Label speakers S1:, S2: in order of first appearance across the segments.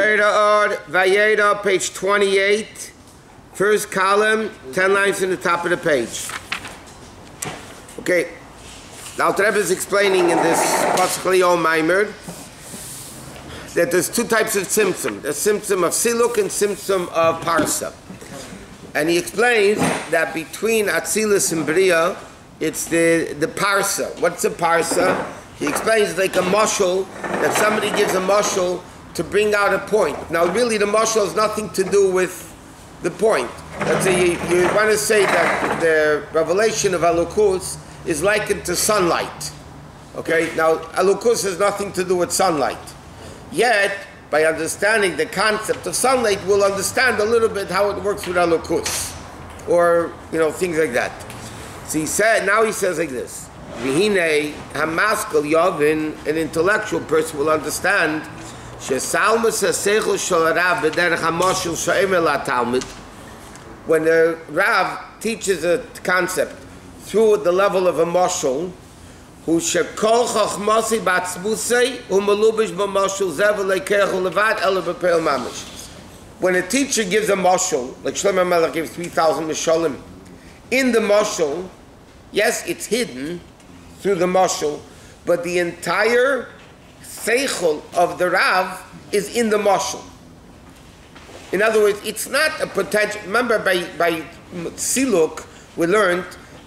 S1: Torah Or Vayera, page 28, first column, 10 lines in the top of the page. Okay, now the Rebbe is explaining in this Pasuk Maamarim that there's two types of tzimtzum. The tzimtzum of siluk and tzimtzum of parsa. And he explains that between Atzilus and Bria, it's the parsa. What's a parsa? He explains like a mashal, that somebody gives a mashal to bring out a point. Now really the mashal has nothing to do with the point. Let's say you want to say that the revelation of Elokus is likened to sunlight. Okay, now Elokus has nothing to do with sunlight. Yet, by understanding the concept of sunlight, we'll understand a little bit how it works with Elokus. Or, things like that. So he said, now he says like this. V'hinei hamaskal yavin, an intellectual person will understand when the Rav teaches a concept through the level of a mashal, who shekol chachmasi batzmusei umelubish b'mashal zev lekechu levad ela b'peil mamish. When a teacher gives a mashal, like Shlomo Melech gives 3,000 mashalim, in the mashal, yes, it's hidden through the mashal, but the entire seichel of the Rav is in the mashal. In other words, it's not a potential. Remember, by siluk, we learned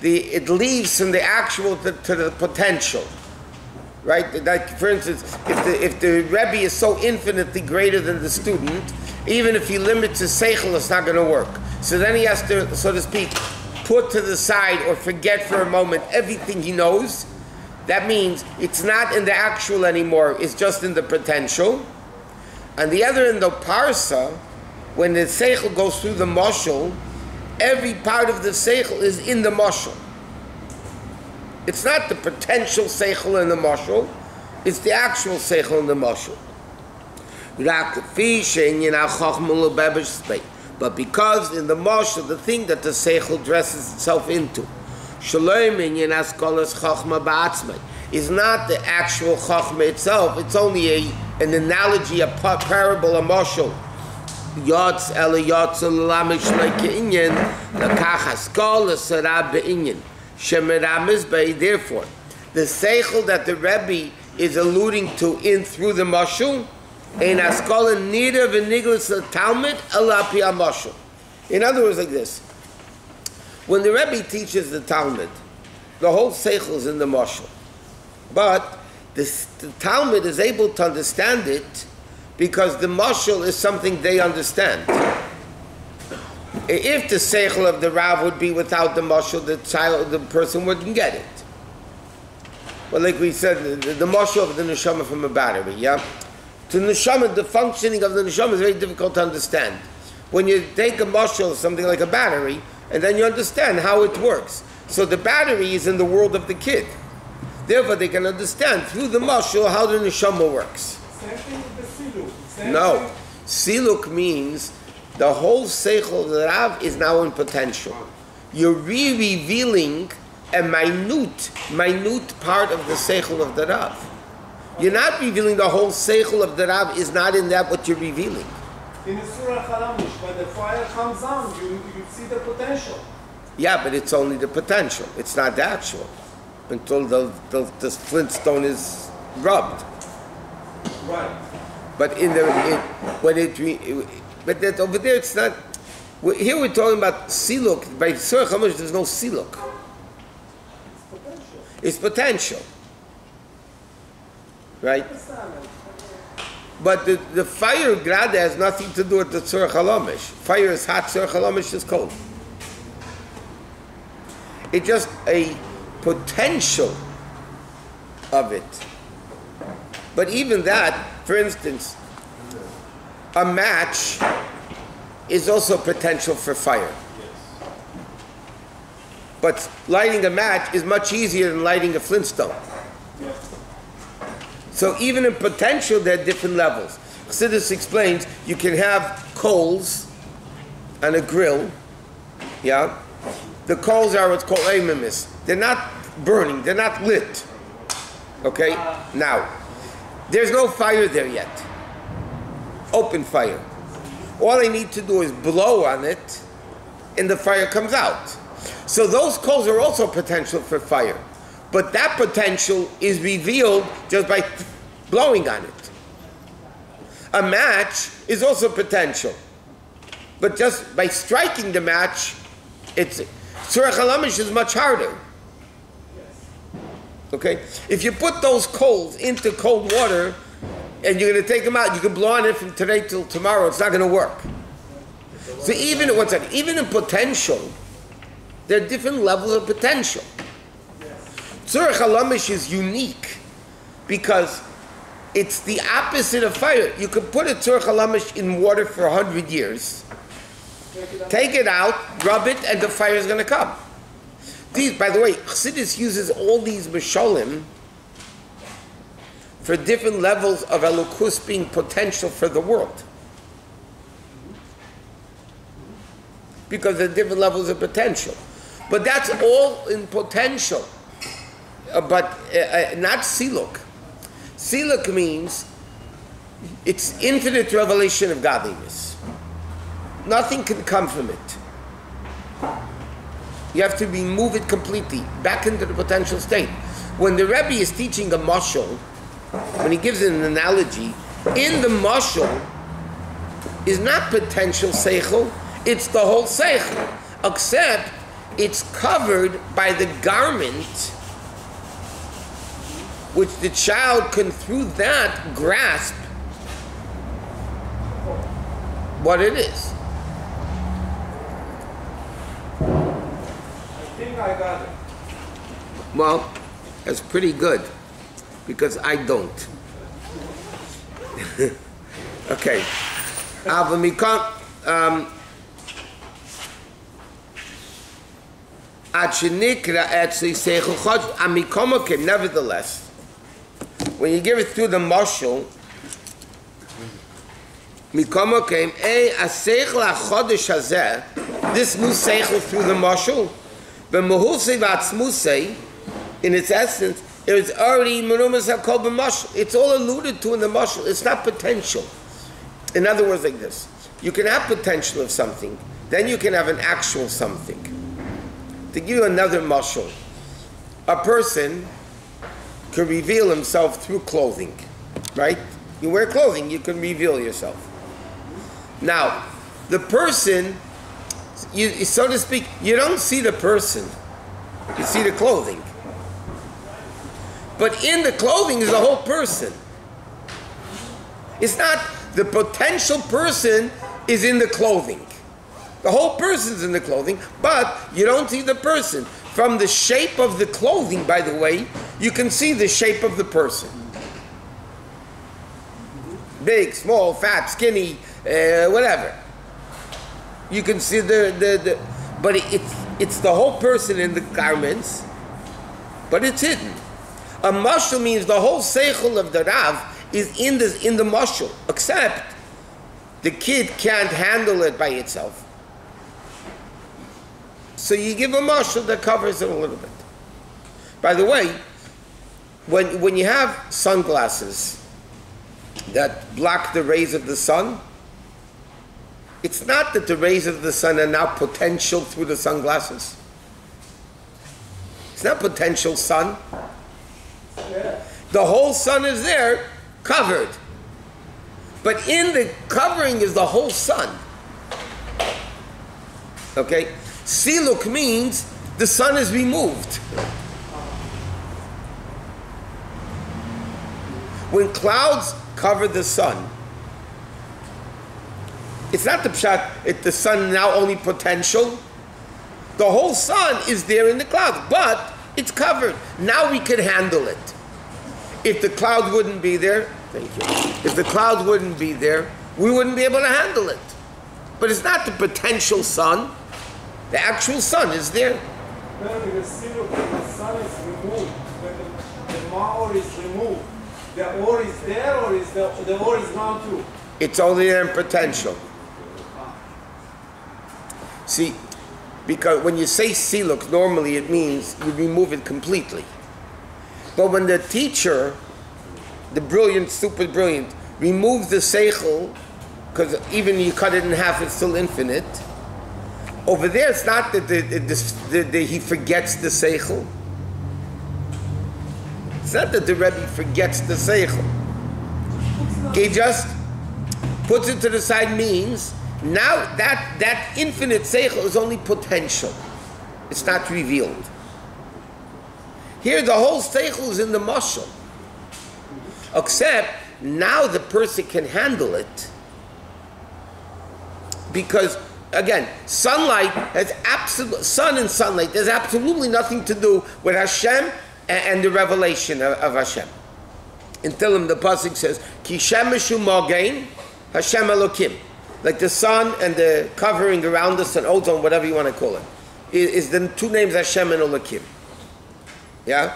S1: it leaves from the actual to the potential, right? Like, for instance, if the Rebbe is so infinitely greater than the student, even if he limits his seichel, it's not going to work. So then he has to, so to speak, put to the side or forget for a moment everything he knows. That means it's not in the actual anymore, it's just in the potential. And the other in the parsa, when the seichel goes through the mashal, every part of the seichel is in the mashal. It's not the potential seichel in the mashal, it's the actual seichel in the mashal. But because in the mashal, the thing that the seichel dresses itself into, is not the actual chachma itself, it's only an analogy, a parable, a mashal. Yotz ela yotz l'lamish le'ke'inyan l'kach haskol l'sarab be'inyan shemeramiz bei. Therefore, the seichel that the Rebbe is alluding to through the mashal, ein haskol nida v'niglas l'talmid ela pi ha-mashal. In other words, like this: when the Rebbe teaches the Talmud, the whole seichel is in the mashal, but the Talmud is able to understand it because the mashal is something they understand. If the seichel of the Rav would be without the mashal, the person wouldn't get it. Well, like we said, the mashal of the neshama from a battery, yeah? To neshama, the functioning of the neshama is very difficult to understand. When you take a mashal, something like a battery, and then you understand how it works. So the battery is in the world of the kid. Therefore, they can understand through the mashal how the neshama works.
S2: Same thing with the siluk.
S1: No. Siluk means the whole seichel of the Rav is now in potential. You're revealing a minute part of the seichel of the Rav. You're not revealing the whole seichel of the Rav is not in that what you're revealing.
S2: In the Surah Chalamish, when the fire comes on, you see the potential.
S1: Yeah, but it's only the potential. It's not the actual. Until the flintstone is rubbed.
S2: Right.
S1: But but that over there it's not. Here we're talking about siluk. By Surah Chamash, there's no siluk. It's potential. Right? But the fire grada has nothing to do with the Tzur Chalamish. Fire is hot, Tzur Chalamish is cold. It's just a potential of it. But even that, for instance, a match is also potential for fire. But lighting a match is much easier than lighting a flintstone. So even in potential, there are different levels. Chassidus explains you can have coals on a grill. Yeah, the coals are what's called eimamis. They're not burning. They're not lit. Okay. Now, there's no fire there yet. open fire. All I need to do is blow on it, and the fire comes out. So those coals are also potential for fire. But that potential is revealed just by blowing on it. A match is also potential. But just by striking the match, it's Tzurach HaLamish is much harder. Okay? If you put those coals into cold water and you're going to take them out, you can blow on it from today till tomorrow, it's not going to work. So even in potential, there are different levels of potential. Tzurach HaLamish is unique because it's the opposite of fire. You could put a Tzurach HaLamish in water for 100 years, take it out, rub it, and the fire is going to come. These, by the way, Chassidus uses all these Mishalim for different levels of Elokus being potential for the world. Because there are different levels of potential. But that's all in potential. But not Siluk. Siluk means it's infinite revelation of godliness. Nothing can come from it. You have to remove it completely, back into the potential state. When the Rabbi is teaching a mashal, when he gives an analogy, in the mashal is not potential seichel, it's the whole seichel, except it's covered by the garment which the child can through that grasp what it is.
S2: I think I got it.
S1: Well, that's pretty good, because I don't. Okay. Nevertheless, when you give it through the mashal, mikama came aseichel achodesh hazeh, this new seichel through the mashal, b'mehusei v'atzmusei, in its essence, it's already merumas hakol b'mashal. It's all alluded to in the mashal. It's not potential. In other words, like this: you can have potential of something, then you can have an actual something. To give you another mashal, a person can reveal himself through clothing, right? You wear clothing, you can reveal yourself. Now, the person, so to speak, you don't see the person, you see the clothing. But in the clothing is the whole person. It's not the potential person is in the clothing. The whole person's in the clothing, but you don't see the person. From the shape of the clothing, by the way, you can see the shape of the person. Big, small, fat, skinny, whatever. You can see but it's the whole person in the garments, but it's hidden. A mashal means the whole seichel of the Rav is in the mashal, except the kid can't handle it by itself. So you give a mashal that covers it a little bit. By the way, when you have sunglasses that block the rays of the sun, it's not that the rays of the sun are now potential through the sunglasses. It's not potential sun. The whole sun is there, covered. But in the covering is the whole sun. Okay? Siluk means the sun is removed. When clouds cover the sun, it's not the pshat, the sun now only potential. The whole sun is there in the clouds, but it's covered. Now we can handle it. If the cloud wouldn't be there, thank you. If the cloud wouldn't be there, we wouldn't be able to handle it. But it's not the potential sun. The actual sun is there.
S2: No, because the sun is removed. When the ma'or is removed, the ore is there, or is the ore is gone too?
S1: It's only there in potential. See, because when you say siluk, normally it means you remove it completely. But when the teacher, the brilliant, super brilliant, removes the seichel because even you cut it in half, it's still infinite. Over there, it's not that he forgets the seichel. It's not that the Rebbe forgets the seichel. He just puts it to the side, means now that infinite seichel is only potential. It's not revealed. Here the whole seichel is in the mashal. Except now the person can handle it. Because again, sun and sunlight, there's absolutely nothing to do with Hashem and the revelation of Hashem. In Tehillim, the pasuk says, "Ki shemeshu mogein, Hashem Elokim." Like the sun and the covering around us and ozone, whatever you want to call it, is the two names Hashem and Elokim. Yeah?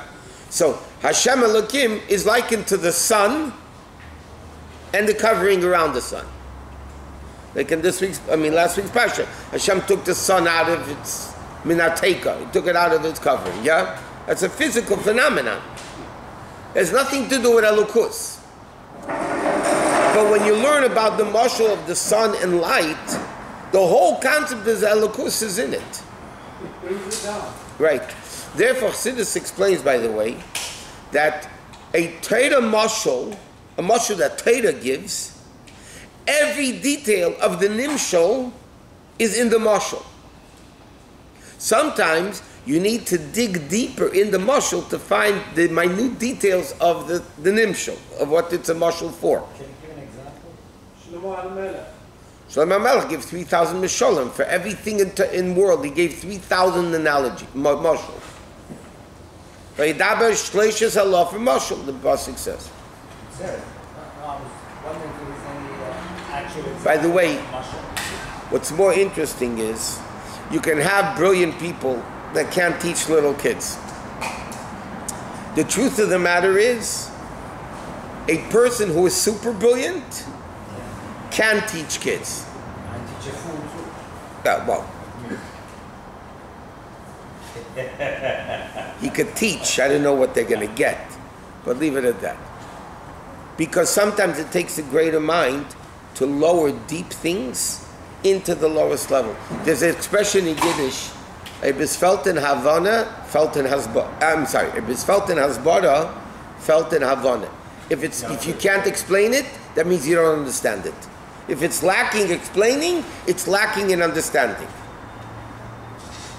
S1: So Hashem Elokim is likened to the sun and the covering around the sun. Like in last week's Pasha, Hashem took the sun out of its minateka. He took it out of its covering. Yeah? That's a physical phenomenon. It has nothing to do with Elokus. But when you learn about the mashal of the sun and light, the whole concept is Elokus is in it.
S2: It brings it down.
S1: Right. Therefore, Chassidus explains, by the way, that a Torah mashal, a mashal that Torah gives, every detail of the nimshal is in the mashal. Sometimes you need to dig deeper in the mashal to find the minute details of the nimshal, of what it's a mashal for.
S3: Can you give an example?
S1: Shlomo HaMelech gave 3,000 mishalim. For everything in world, he gave 3,000 analogy, mashal. Vayidaber shleishes halaf for mashal, the pasuk says.
S3: Sir, I was wondering if there was any actual example.
S1: By the way,
S3: of mashal.
S1: what's more interesting is you can have brilliant people that can't teach little kids. The truth of the matter is, a person who is super brilliant can teach kids.
S3: And teach a fool too.
S1: Yeah, well, he could teach. I don't know what they're going to get, but leave it at that. Because sometimes it takes a greater mind to lower deep things into the lowest level. There's an expression in Yiddish, "Ebis felt in Havana, felt in Hasbara." I'm sorry, "Ebis felt in Hasbara, felt in Havana." If you can't explain it, that means you don't understand it. If it's lacking explaining, it's lacking in understanding.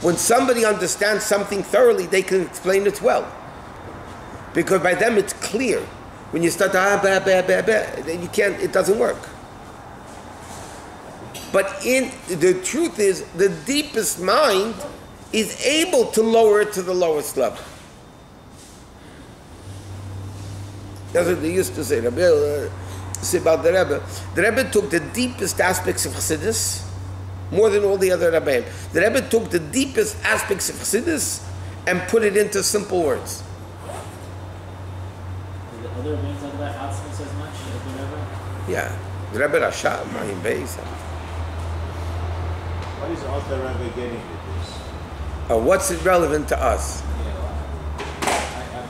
S1: When somebody understands something thoroughly, they can explain it well. Because by them it's clear. When you start then you can't, it doesn't work. But the truth is, the deepest mind is able to lower it to the lowest level. That's what they used to say. Rabbi, say about the Rebbe. The Rebbe took the deepest aspects of Chassidus more than all the other Rabbeim. The Rebbe took the deepest aspects of Chassidus and put it into simple words.
S4: Did the other rabbis talk about Atzmos as much as the Rebbe?
S1: Yeah. The Rebbe Rashab, Mayim Beis.
S5: What is Alter Rebbe getting with this?
S1: What's it relevant to us?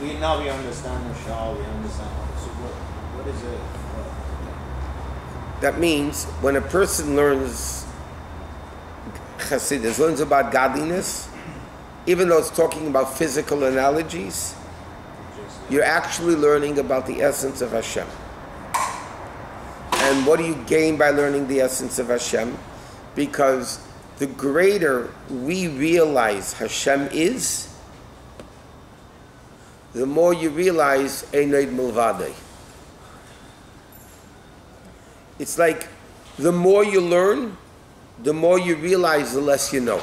S5: We understand the Shah, we understand. So what is it?
S1: That means when a person learns Chassidus, learns about godliness, even though it's talking about physical analogies, you're actually learning about the essence of Hashem. And what do you gain by learning the essence of Hashem? Because the greater we realize Hashem is, the more you realize Einoid Milvadei. It's like the more you learn, the more you realize, the less you know.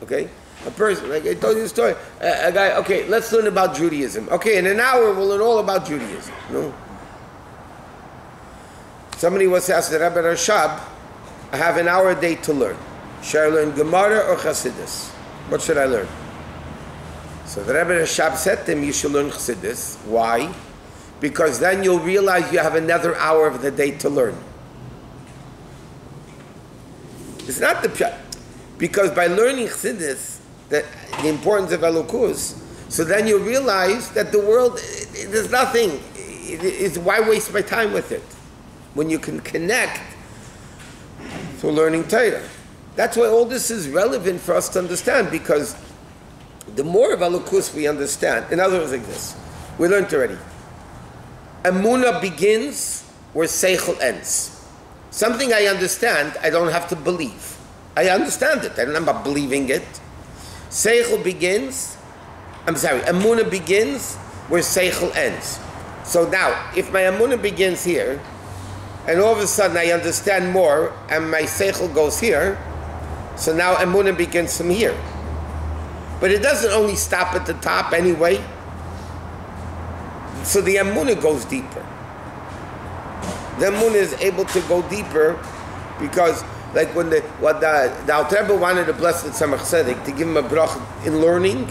S1: Okay? A person, like I told you the story, a guy, okay, let's learn about Judaism. Okay, in an hour we'll learn all about Judaism. No? Somebody was asked the Rabbi Rashab, I have an hour a day to learn. Should I learn Gemara or Chassidus? What should I learn? So the Rebbe Rashab said to him, you should learn Chassidus. Why? Because then you'll realize you have another hour of the day to learn. It's not the pshat. Because by learning Chassidus, the importance of Elokus, so then you realize that the world, there's nothing. Why waste my time with it? when you can connect to learning Torah. That's why all this is relevant for us to understand, because the more of Elokus we understand, in other words like this, we learned already, Emunah begins where Seichel ends. Something I understand, I don't have to believe. I understand it, I'm not believing it. Seichel begins, Emunah begins where Seichel ends. So now, if my Emunah begins here, and all of a sudden I understand more, and my Seichel goes here, so now Emunah begins from here. But it doesn't only stop at the top anyway. So the Emunah goes deeper. The Emunah is able to go deeper because, like when the Alter Rebbe wanted to bless the Tzemach Tzedek to give him a bracha in learning,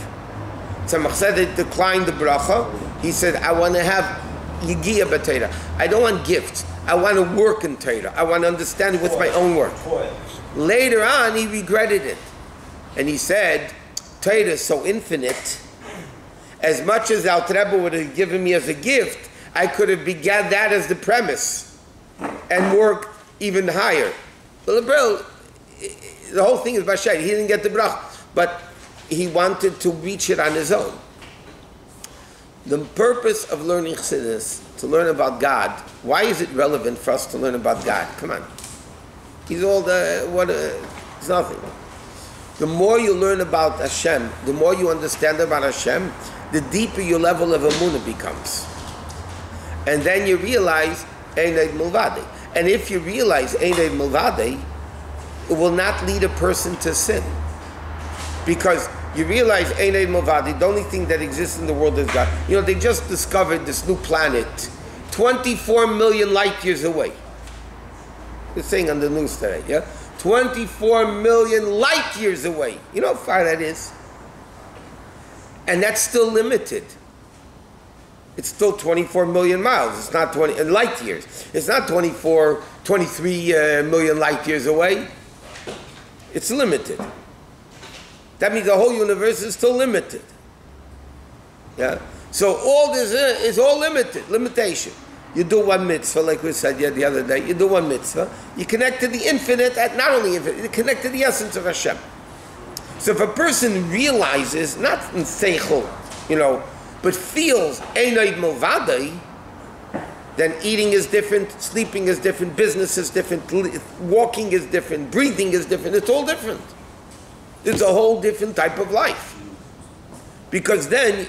S1: Tzemach Tzedek declined the bracha. He said, I want to have Yigia b'Torah. I don't want gifts. I want to work in Torah. I want to understand it with my own work. Later on, he regretted it. And he said, Torah is so infinite. As much as Alter Rebbe would have given me as a gift, I could have began that as the premise and worked even higher. Well, the whole thing is Bashai. He didn't get the brach, but he wanted to reach it on his own. The purpose of learning Chassidus, to learn about God, why is it relevant for us to learn about God? Come on. He's all it's nothing. The more you learn about Hashem, the more you understand about Hashem, the deeper your level of Emunah becomes. And then you realize, Ein Eid Milvadei. And if you realize Ein Eid Milvadei, it will not lead a person to sin. Because you realize Ein Eid Milvadei, the only thing that exists in the world is God. You know, they just discovered this new planet, 24 million light years away. They're saying on the news today, yeah? 24 million light years away. You know how far that is? And that's still limited. It's still 24 million miles. It's not 20 light years. It's not 23 million light years away. It's limited. That means the whole universe is still limited. Yeah. So all this is all limited. Limitation. You do one mitzvah, like we said the other day. You do one mitzvah. You connect to the infinite, not only infinite, you connect to the essence of Hashem. So if a person realizes, not in seichel, but feels Ein Eid Milvadei, then eating is different, sleeping is different, business is different, walking is different, breathing is different. It's all different. It's a whole different type of life. Because then